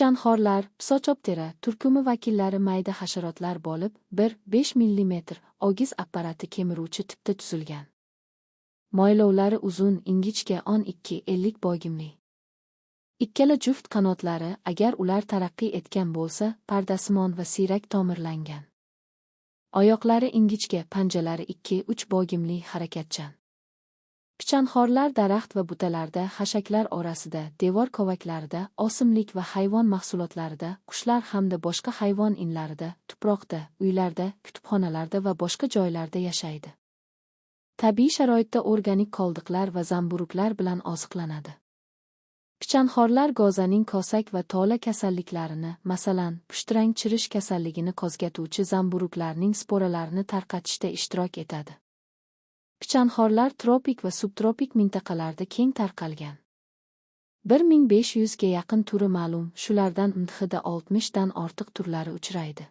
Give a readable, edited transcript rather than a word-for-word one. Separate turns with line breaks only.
Pichanxorlar, psochoptera turkumi vakillari mayda hasharotlar bo'lib, 1-5 mm ogiz apparati kemiruvchi tipda tuzilgan. Moylovlari uzun, ingichka 12-50 boyimli. Ikkala juft qanotlari, agar ular taraqqiy etgan bo'lsa, pardasimon va siyrak tomirlangan. Oyoqlari ingichka, panjalari 2-3 boyimli, harakatchan. Pichanxorlar daraxt va butalarda, xashaklar orasida, devor kovaklarida, o'simlik va hayvon mahsulotlarida, qushlar hamda boshqa hayvon inlarida, tuproqda, uylarda, kutubxonalarda va boshqa joylarda yashaydi. Tabiiy sharoitda organik qoldiqlar va zamburuglar bilan oziqlanadi. Pichanxorlar go'zaning kosak va tola kasalliklarini, masalan, pushtirang chirish kasalligini qo'zg'atuvchi zamburuglarning sporalarini tarqatishda ishtirok etadi. Pichanxorlar tropik va subtropik mintaqalarda keng tarqalgan. 1500 ga yaqin turi ma'lum, shulardan mdhda 60 dan ortiq turlari uchraydi.